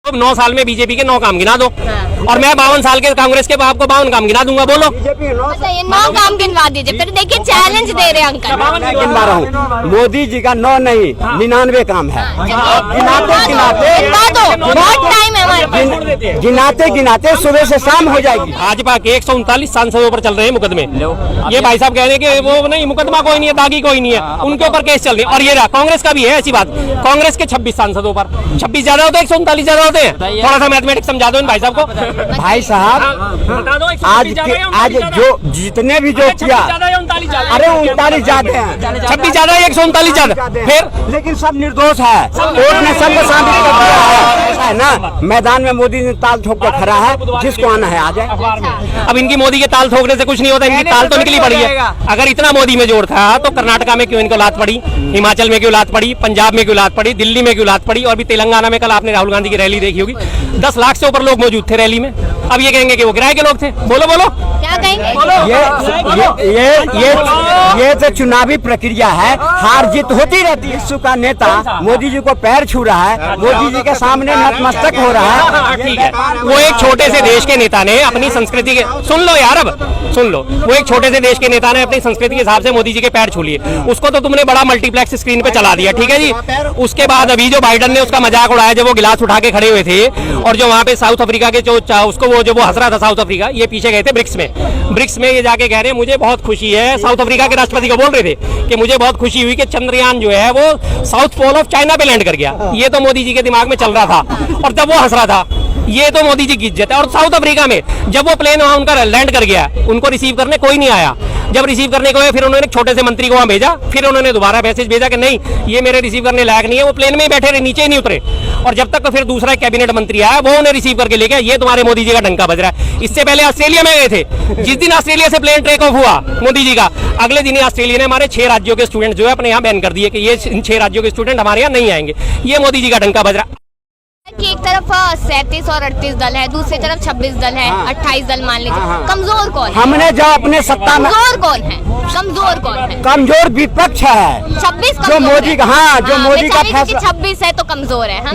9 साल में बीजेपी के 9 काम गिना दो और मैं 52 साल के कांग्रेस के आपको 52 काम गिना दूंगा। बोलो अच्छा, ये 9 काम गिनवा दीजिए। फिर देखिए चैलेंज दे रहे हैं अंकल। मैं गिनवा रहा हूँ, मोदी जी का 9 नहीं 99 काम है। गिनाते गिनाते बहुत टाइम है हमारे पास। गिनाते गिनाते सुबह से शाम हो जाएगी। भाजपा के 139 सांसदों पर चल रहे हैं मुकदमे। ये भाई साहब कह रहे हैं कि वो नहीं, मुकदमा कोई नहीं है, दागी कोई नहीं है, उनके ऊपर केस चल रहे हैं। और ये रहा कांग्रेस का भी है ऐसी बात, कांग्रेस के 26 सांसदों पर 26 ज्यादा होते हैं 139 ज्यादा होते हैं। थोड़ा सा मैथमेटिक्स समझा दो इन भाई साहब को। भाई साहब बता दो आज जो जितने भी जो किया, अरे 39 ज्यादा है, 26 ज्यादा है 139 ज्यादा, फिर लेकिन सब निर्दोष है। कोर्ट ने सबको साबित कर दिया है। ऐसा है ना, मैदान में मोदी ने ताल ठोक कर खड़ा है, जिसको आना है आ जाए। अब इनकी मोदी के ताल ठोकने से कुछ नहीं होता, इनकी ताल तो निकली पड़ी है। अगर इतना मोदी में जोर था तो कर्नाटका में क्यों इनको लात पड़ी, हिमाचल में क्यों लात पड़ी, पंजाब में क्यों लात पड़ी, दिल्ली में क्यों लात पड़ी, और भी तेलंगाना में कल आपने राहुल गांधी की रैली देखी होगी, 10 लाख से ऊपर लोग मौजूद थे रैली में। अब ये कहेंगे कि वो किराए के लोग थे। बोलो बोलो क्या कहेंगे? ये तो चुनावी प्रक्रिया है, हार जीत होती रहती है। विश्व का नेता मोदी जी को पैर छू रहा है, मोदी जी के सामने नतमस्तक हो रहा है। ठीक है, वो एक छोटे से देश के नेता ने अपनी संस्कृति के, सुन लो यार अब सुन लो, वो एक छोटे से देश के नेता ने अपनी संस्कृति के हिसाब से मोदी जी के पैर छू लिए, उसको तो तुमने बड़ा मल्टीप्लेक्स स्क्रीन पे चला दिया। ठीक है जी, उसके बाद अभी जो बाइडन ने उसका मजाक उड़ाया जब वो गिलास उठा के खड़े हुए थे, और जो वहाँ पे साउथ अफ्रीका के जो उसको वो हंस रहा था साउथ अफ्रीका, ये पीछे गए थे ब्रिक्स में ये जाके कह रहे हैं मुझे बहुत खुशी है, साउथ अफ्रीका के राष्ट्रपति को बोल रहे थे कि मुझे बहुत खुशी हुई कि चंद्रयान जो है वो साउथ पोल ऑफ चाइना पे लैंड कर गया। ये तो मोदी जी के दिमाग में चल रहा था, और जब वो हंस रहा था ये तो मोदी जी की इज्जत है। और साउथ अफ्रीका में जब वो प्लेन वहां उनका लैंड कर गया, उनको रिसीव करने कोई नहीं आया। जब रिसीव करने को आया फिर उन्होंने एक छोटे से मंत्री को वहां भेजा, फिर उन्होंने दोबारा मैसेज भेजा कि नहीं ये मेरे रिसीव करने लायक नहीं है। वो प्लेन में ही बैठे रहे, नीचे ही नहीं उतरे, और जब तक फिर दूसरा कैबिनेट मंत्री आया वो उन्हें रिसीव करके ले गया। ये तुम्हारे मोदी जी का डंका बज रहा है। इससे पहले ऑस्ट्रेलिया में गए थे, जिस दिन ऑस्ट्रेलिया से प्लेन टेक ऑफ हुआ मोदी जी का, अगले दिन ऑस्ट्रेलिया ने हमारे 6 राज्यों के स्टूडेंट जो है अपने यहाँ बैन कर दिए कि ये इन 6 राज्यों के स्टूडेंट हमारे यहाँ नहीं आएंगे। ये मोदी जी का डंका बज रहा है कि एक तरफ 37 और 38 दल है, दूसरी तरफ 26 दल है, 28 दल मान लीजिए। कमजोर कौन है? हमने जो अपने सत्ता में, कमजोर कौन है? कमजोर कौन है? कमजोर विपक्ष है 26 जो मोदी का, हाँ जो मोदी का फैसला। 26 है तो कमजोर है ना?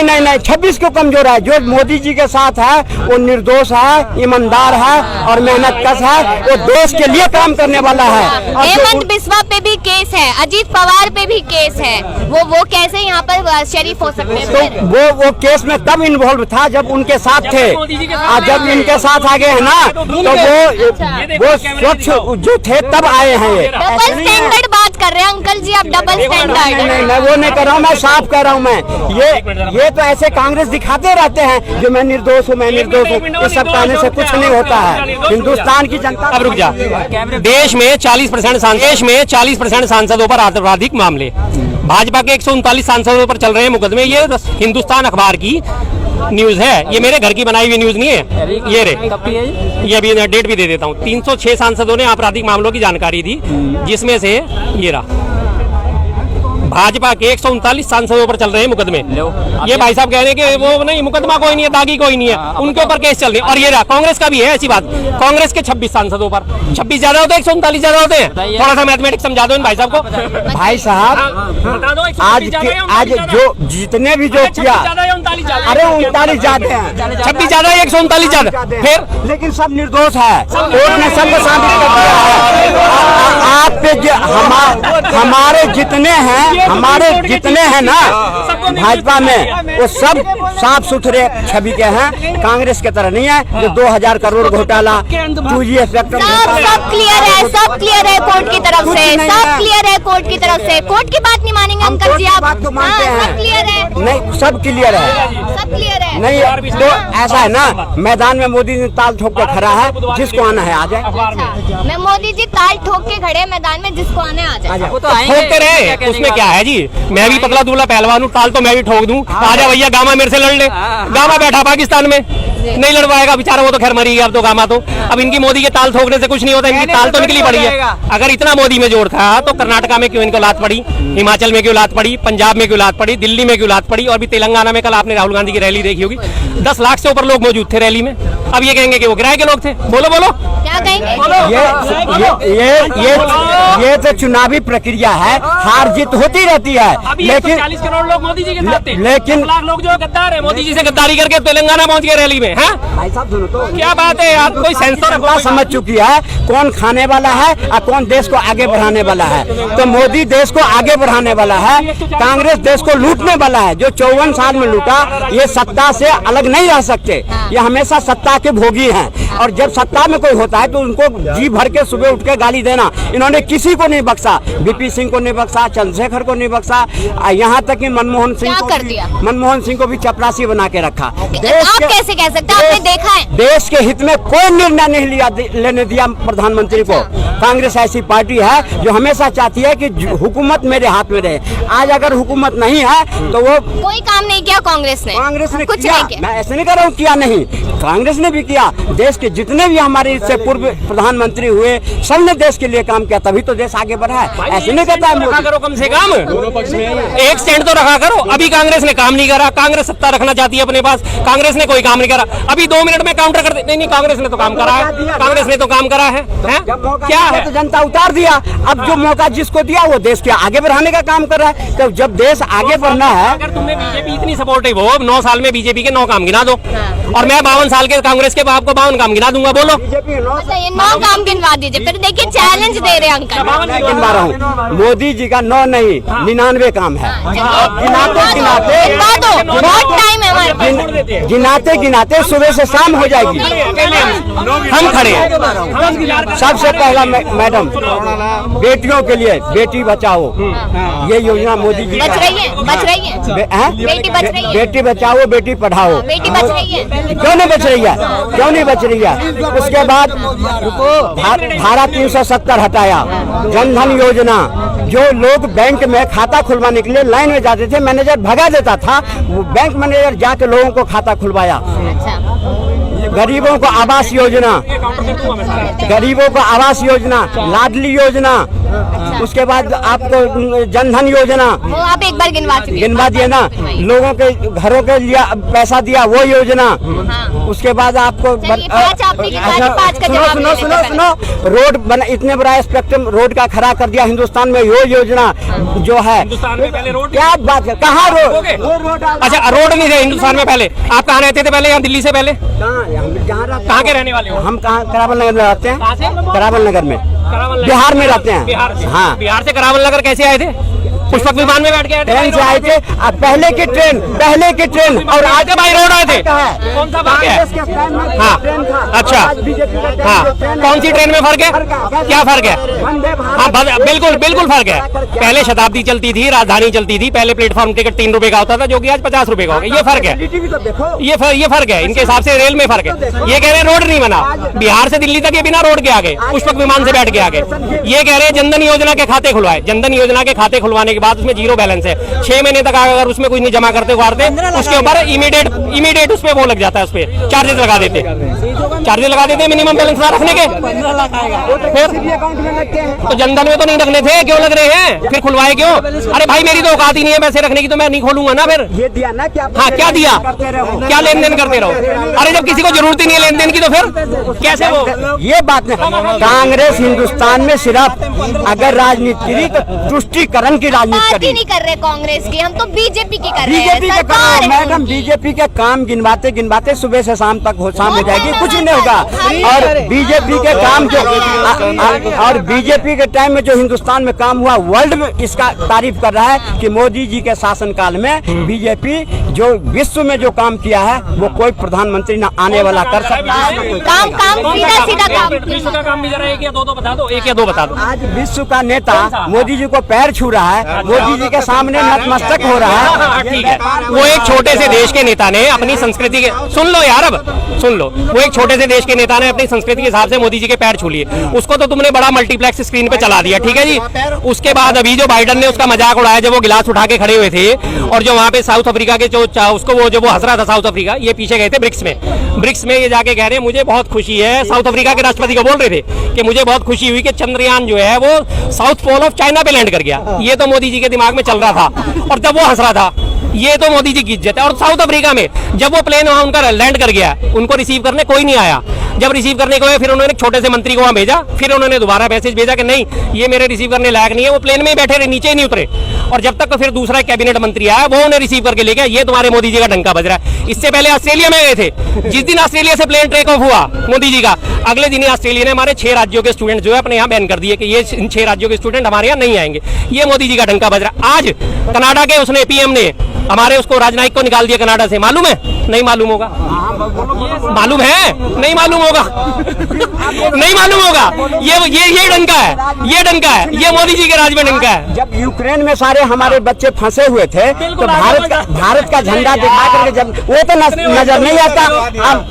नहीं 26 को कमजोर है। जो मोदी जी के साथ है वो निर्दोष है, ईमानदार है और मेहनतकश है, वो देश के लिए काम करने वाला है। हेमंत बिस्वा पे भी केस है, अजीत पवार पे भी केस है, वो कैसे यहाँ पर शरीफ हो सकते हैं? वो केस में तब इन्वॉल्व था जब उनके साथ थे, और जब इनके साथ आ गए हैं ना तो वो स्वच्छ जो थे तब आए हैं। ये डबल स्टैंडर्ड बात कर रहे हैं अंकल जी आप, डबल स्टैंडर्ड। नहीं वो नहीं कर रहा हूँ, मैं साफ कह रहा हूँ। मैं ये तो ऐसे कांग्रेस दिखाते रहते हैं जो मैं निर्दोष हूँ, मैं निर्दोष हूँ। इस सब कहने से कुछ नहीं होता है। हिंदुस्तान की जनता, अब रुक जा, देश में 40% सांसदों पर आपराधिक मामले, भाजपा के 139 सांसदों पर चल रहे हैं मुकदमे। ये हिंदुस्तान अखबार की न्यूज है, ये मेरे घर की बनाई हुई न्यूज नहीं है। ये ये अभी डेट भी दे देता हूँ। 306 सांसदों ने आपराधिक मामलों की जानकारी दी, जिसमें से ये रहा भाजपा के 139 सांसदों पर चल रहे हैं मुकदमे। ये भाई साहब कह रहे हैं कि वो नहीं, मुकदमा कोई नहीं है, दागी कोई नहीं है, उनके ऊपर केस चल रहे हैं। और ये रहा कांग्रेस का भी है ऐसी बात, कांग्रेस के 26 सांसदों पर 26 ज्यादा होते हैं 139 ज्यादा होते हैं। थोड़ा सा मैथमेटिक्स समझा दो इन भाई साहब को। भाई साहब आज जो जितने भी जो किया, अरे 39 ज्यादा है, 26 ज्यादा है 139 ज्यादा, फिर लेकिन सब निर्दोष है। कोर्ट ने सबको साबित कर दिया है। आप पे हमारे जितने हैं ना भाजपा में, वो सब साफ सुथरे छवि के हैं, कांग्रेस के तरह नहीं है जो 2000 करोड़ घोटाला, 2G स्पेक्ट्रम, सब क्लियर है, सब क्लियर है कोर्ट की तरफ से, सब क्लियर है कोर्ट की तरफ से। कोर्ट की बात नहीं मानेंगे अंकल जी आप? बात तो मानते हैं, सब क्लियर है, नहीं सब क्लियर है, सब क्लियर है। नहीं तो ऐसा है ना, मैदान में मोदी ने ताल ठोक कर खड़ा है, जिसको आना है आ जाए। मैं मोदी जी ताल ठोक के खड़े मैदान में, जिसको आने आ जाए। वो तो ठोकते रहे, उसमें क्या है जी। मैं भी पतला दुबला पहलवान हूँ, ताल तो मैं भी ठोक दूं। आजा भैया गामा मेरे से लड़ ले, गामा बैठा पाकिस्तान में। नहीं लड़वाएगा बेचारा, वो तो खैर मरी गया अब तो गामा तो। अब इनकी मोदी के ताल ठोकने से कुछ नहीं होता, इनकी ताल तो निकली पड़ी है। अगर इतना मोदी में जोर था तो कर्नाटका में क्यों इनको लात पड़ी, हिमाचल में क्यों लात पड़ी, पंजाब में क्यों लात पड़ी, दिल्ली में क्यों लात पड़ी, और भी तेलंगाना में कल आपने राहुल गांधी की रैली देखी होगी, 10 लाख से ऊपर लोग मौजूद थे रैली में। अब ये कहेंगे कि वो किराए के लोग थे। बोलो बोलो क्या कहेंगे? ये तो चुनावी प्रक्रिया है, हार जीत होती रहती है। लेकिन 40 करोड़ लोग मोदी जी के साथ थे, लेकिन लाख लोग जो गद्दार है मोदी जी से गद्दारी करके तेलंगाना पहुंच गए रैली में। भाई साहब सुनो तो, क्या बात है यार, कोई सेंसर जनता समझ चुकी है कौन खाने वाला है और कौन देश को आगे बढ़ाने वाला है। तो मोदी देश को आगे बढ़ाने वाला है, कांग्रेस देश को लूटने वाला है। जो 54 साल में लूटा, ये सत्ता से अलग नहीं रह सकते, ये हमेशा सत्ता के भोगी हैं। और जब सत्ता में कोई होता है तो उनको जी भर के सुबह उठ के गाली देना, इन्होंने किसी को नहीं बख्शा, बीपी सिंह को नहीं बख्शा, चंद्रशेखर को नहीं बख्शा, यहाँ तक कि मनमोहन सिंह को भी चपरासी बना के रखा। आप कैसे कह सकते हैं? आपने देखा है देश के हित में कोई निर्णय नहीं लेने दिया प्रधानमंत्री को। कांग्रेस ऐसी पार्टी है जो हमेशा चाहती है कि हुकूमत मेरे हाथ में रहे। आज अगर हुकूमत नहीं है तो वो कोई काम नहीं किया कांग्रेस ने कुछ नहीं किया। मैं ऐसे नहीं कर रहा हूँ किया नहीं, कांग्रेस ने भी किया। देश के जितने भी हमारे इससे पूर्व प्रधानमंत्री हुए सबने देश के लिए काम किया, तभी तो देश आगे बढ़ा है। ऐसे नहीं कहता है रखा करो, कम से कम एक स्टैंड तो रखा करो। अभी कांग्रेस ने काम नहीं करा, कांग्रेस सत्ता रखना चाहती है अपने पास, कांग्रेस ने कोई काम नहीं करा। अभी 2 मिनट में काउंटर कर दे, नहीं कांग्रेस ने तो काम करा है, कांग्रेस ने तो काम करा है, क्या है? तो जनता उतार दिया। अब जो मौका जिसको दिया वो देश के आगे बढ़ाने का काम कर रहा है। तो जब देश आगे बढ़ना है, अगर तुमने बीजेपी इतनी सपोर्टिव हो, 9 साल में बीजेपी के 9 काम गिना दो, और मैं 52 साल के कांग्रेस के आपको 52 काम गिना दूंगा। बोलो बीजेपी 9 काम गिनवा दीजिए, फिर देखिए चैलेंज दे रहे हैं अंकल। मैं गिनवा रहा हूँ, मोदी जी का 9 नहीं 99 काम है। बहुत टाइम है हमारे पास। गिनाते गिनाते सुबह से शाम हो जाएगी। हम खड़े हैं। सबसे पहला मैडम, बेटियों के लिए बेटी बचाओ, ये योजना मोदी जी बच रही है बेटी बच रही है। बेटी बचाओ बेटी पढ़ाओ। बेटी बच रही है, क्यों नहीं बच रही है? क्यों नहीं बच रही है? उसके बाद धारा 370 हटाया, जनधन योजना, जो लोग बैंक में खाता खुलवाने के लिए लाइन में जाते थे, मैनेजर भगा देता था, वो बैंक मैनेजर जाके लोगों को खाता खुलवाया। गरीबों को आवास योजना, गरीबों को आवास योजना, लाडली योजना, उसके बाद आपको जनधन योजना, वो आप एक बार गिनवा दिए ना, लोगों के घरों के लिए पैसा दिया वो योजना। उसके बाद आपको सुनो, रोड बना, इतने बड़ा स्पेक्ट्रम रोड का खड़ा कर दिया हिंदुस्तान में, वो योजना जो है। क्या बात है, कहाँ रोड? अच्छा रोड नहीं थे हिंदुस्तान में पहले? आप कहाँ रहते थे पहले? यहाँ दिल्ली से पहले कहाँ के रहने वाले हो? हम कहाँ करावल नगर में रहते हैं। करावल नगर में, बिहार में रहते हैं। बिहार से? हाँ। बिहार से करावल नगर कैसे आए थे? पुष्पक विमान में बैठ गए? ट्रेन से आए थे। पहले की ट्रेन और आज भाई रोड आए थे। कौन सा फर्क है? हाँ अच्छा, हाँ कौन सी ट्रेन में फर्क है? क्या फर्क है? हाँ बिल्कुल फर्क है। पहले शताब्दी चलती थी, राजधानी चलती थी, पहले प्लेटफॉर्म टिकट 3 रुपए का होता था, जो कि आज 50 रुपए का हो गया। ये फर्क है, ये फर्क है। इनके हिसाब से रेल में फर्क है। ये कह रहे हैं रोड नहीं बना, बिहार से दिल्ली तक ये बिना रोड के आ गए, पुष्पक विमान से बैठ के आ गए। ये कह रहे हैं जनधन योजना के खाते खुलवाए। जनधन योजना के खाते खुलवाने के बाद उसमें 0 बैलेंस है, 6 महीने तक अगर उसमें कुछ नहीं जमा करते उसके ऊपर इमीडिएट उस पर वो लग जाता है, उस पर चार्जेस लगा देते मिनिमम बैलेंस ना रखने के। फिर तो जनधन में तो नहीं रखने थे, क्यों लग रहे हैं? फिर खुलवाए क्यों? अरे भाई मेरी तो औकात ही नहीं है पैसे रखने की, तो मैं नहीं खोलूंगा ना। फिर ये दिया ना, क्या हाँ क्या दिया? क्या लेन देन करते रहो? अरे जब किसी को जरूरत ही नहीं है लेन देन की तो फिर कैसे वो? ये बात नहीं। कांग्रेस हिंदुस्तान में सिर्फ अगर राजनीतिक तुष्टिकरण की राजनीति नहीं कर रहे कांग्रेस की, हम तो बीजेपी की कर रहे हैं। बीजेपी के काम, मैडम बीजेपी के काम गिनवाते सुबह से शाम तक शाम हो जाएगी, कुछ नहीं होगा। और बीजेपी के काम जो और बीजेपी के टाइम में जो हिंदुस्तान में काम हुआ, वर्ल्ड में इसका तारीफ कर रहा है कि मोदी जी के शासनकाल में बीजेपी जो विश्व में जो काम किया है वो कोई प्रधानमंत्री न आने वाला कर सकता है। सीधा काम भी जरा एक या दो बता दो, एक या दो बता दो। आज विश्व का नेता मोदी जी को पैर छू रहा है, मोदी जी के सामने नतमस्तक हो रहा है। हाँ, ठीक है। वो एक छोटे से देश के नेता ने अपनी संस्कृति के, सुन लो यार, अब सुन लो, वो एक छोटे से देश के नेता ने अपनी संस्कृति के हिसाब से मोदी जी के पैर छू लिए। उसको तो तुमने बड़ा मल्टीप्लेक्स स्क्रीन पे चला दिया, ठीक है जी। उसके बाद अभी जो बाइडन ने उसका मजाक उड़ाया, जब वो गिलास उठा के खड़े हुए थे और जो वहां पे साउथ अफ्रीका के जो उसको वो हंस रहा था साउथ अफ्रीका, ये पीछे गए थे ब्रिक्स में ये जाके कह रहे हैं मुझे बहुत खुशी है, साउथ अफ्रीका के राष्ट्रपति को बोल रहे थे कि मुझे बहुत खुशी हुई कि चंद्रयान जो है वो साउथ पोल ऑफ चाइना पे लैंड कर गया। ये तो मोदी जी के दिमाग में चल रहा था, और जब वो हंस रहा था, ये तो मोदी जी की इज्जत है। और साउथ अफ्रीका में जब वो प्लेन वहां उनका लैंड कर गया, उनको रिसीव करने कोई नहीं आया। जब रिसीव करने को आया, फिर उन्होंने एक छोटे से मंत्री को वहां भेजा, फिर उन्होंने दोबारा मैसेज भेजा कि नहीं, ये मेरे रिसीव करने लायक नहीं है। वो प्लेन में ही बैठे रहे, नीचे ही नहीं उतरे। और जब तक फिर दूसरा कैबिनेट मंत्री आया, वो उन्हें रिसीव करके ले गया। ये तुम्हारे मोदी जी का डंका बज रहा है। इससे पहले ऑस्ट्रेलिया में गए थे। जिस दिन ऑस्ट्रेलिया से प्लेन टेक ऑफ हुआ मोदी जी का, अगले दिन ही ऑस्ट्रेलिया ने हमारे 6 राज्यों के स्टूडेंट जो है अपने यहाँ बैन कर दिए कि ये इन 6 राज्यों के स्टूडेंट हमारे यहाँ नहीं आएंगे। ये मोदी जी का डंका बज रहा है। आज कनाडा के उसने पीएम ने हमारे उसको राजनायिक को निकाल दिया कनाडा से, मालूम है? नहीं मालूम होगा। मालूम है? नहीं मालूम होगा। नहीं मालूम होगा। ये डंका है, ये डंका है, ये मोदी जी के राज में डंका है। जब यूक्रेन में सारे हमारे बच्चे फंसे हुए थे, तो भारत का झंडा दिखा करके जब वो तो नजर नहीं आता।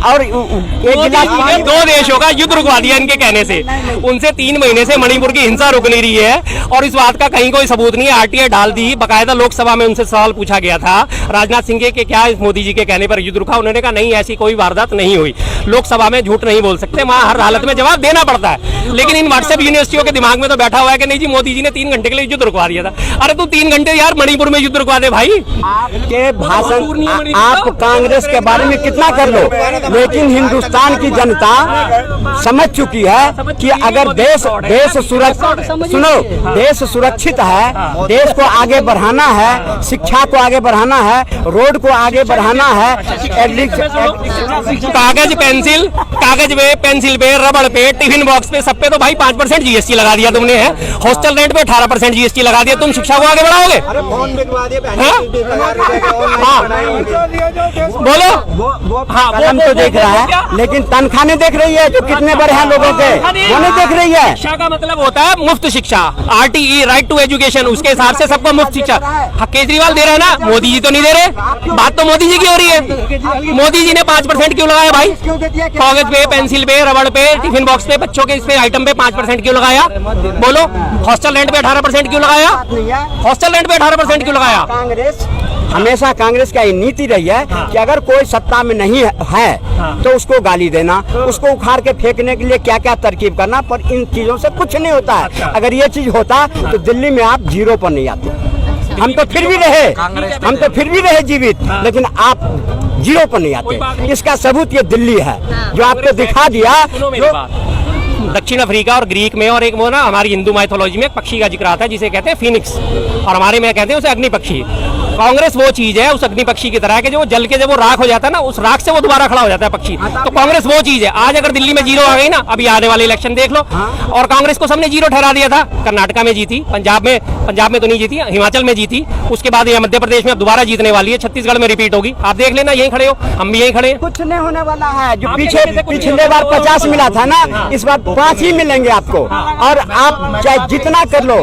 और एक 2 देशों का युद्ध रुकवा दिया इनके कहने से। उनसे 3 महीने से मणिपुर की हिंसा रुक नहीं रही है, और इस बात का कहीं कोई सबूत नहीं है। आरटीआई डाल दी, बकायदा लोकसभा में उनसे सवाल पूछा गया था राजनाथ सिंह के कि क्या इस मोदी जी के कहने पर युद्ध रुका। उन्होंने कहा नहीं, ऐसी कोई वारदात नहीं हुई। लोकसभा में झूठ नहीं बोल सकते, वहां हर हालत में जवाब देना पड़ता है। लेकिन इन व्हाट्सएप यूनिवर्सिटियों के दिमाग में तो बैठा हुआ है कि नहीं जी, मोदी जी ने 3 घंटे के लिए युद्ध रुकवा दिया था। अरे तू 3 घंटे यार मणिपुर में युद्ध रुकवा दे भाई। आपके भाषण, आप कांग्रेस के बारे में कितना कर लो, लेकिन हिंदुस्तान की जनता समझ चुकी है कि अगर देश सुरक्षित है, देश को आगे बढ़ाना है, शिक्षा को आगे बढ़ाना है, रोड को आगे बढ़ाना है, कागज पे, पेंसिल पे, रबड़ पे, टिफिन बॉक्स पे, सब पे तो भाई 5% जीएसटी लगा दिया तुमने है। हॉस्टल रेंट पे 18% जीएसटी लगा दिया। तुम शिक्षा को आगे बढ़ाओगे? बोलो। हाँ, कलम तो देख रहा है, लेकिन तनख्वाह नहीं देख रही है जो कितने बड़े हैं लोगों के, वो नहीं देख रही है। शिक्षा का मतलब होता है मुफ्त शिक्षा, RTE, राइट टू एजुकेशन, उसके हिसाब से सबको मुफ्त शिक्षा। हाँ, केजरीवाल दे रहे हैं ना, मोदी जी तो नहीं दे रहे। बात तो मोदी जी की हो रही है। मोदी जी ने 5% क्यों लगाया भाई? कागज पे, पेंसिल पे, रबड़ पे, टिफिन बॉक्स पे, बच्चों के इस पे आइटम पे 5% क्यों लगाया? बोलो। हॉस्टल रेंट पे 18% क्यों लगाया? हॉस्टल रेंट पे 18% क्यों लगाया? हमेशा कांग्रेस का ये नीति रही है कि अगर कोई सत्ता में नहीं है तो उसको गाली देना, उसको उखाड़ के फेंकने के लिए क्या क्या तरकीब करना, पर इन चीजों से कुछ नहीं होता है। अगर ये चीज होता तो दिल्ली में आप 0 पर नहीं आते। हम तो फिर भी रहे जीवित, लेकिन आप 0 पर नहीं आते। इसका सबूत ये दिल्ली है जो आपको दिखा दिया। दक्षिण अफ्रीका और ग्रीक में, और एक वो ना हमारी हिंदू माइथोलॉजी में एक पक्षी का जिक्र आता है जिसे कहते हैं फिनिक्स, और हमारे में कहते हैं उसे अग्नि पक्षी। कांग्रेस वो चीज है उस अग्नि पक्षी की तरह के जो जल के जब वो राख हो जाता है ना, उस राख से वो दोबारा खड़ा हो जाता है पक्षी। तो कांग्रेस वो चीज है। आज अगर दिल्ली में 0 आ गई ना, अभी आने वाले इलेक्शन देख लो, और कांग्रेस को सबने 0 ठहरा दिया था। कर्नाटका में जीती, पंजाब में तो नहीं जीती, हिमाचल में जीती, उसके बाद ये मध्य प्रदेश में अब दोबारा जीतने वाली है, छत्तीसगढ़ में रिपीट होगी। आप देख लेना, यहीं खड़े हो, हम भी यहीं खड़े हैं। कुछ नहीं होने वाला है। जो पिछले बार 50 मिला था ना, इस बार 5 ही मिलेंगे आपको, और आप चाहे जितना कर लो।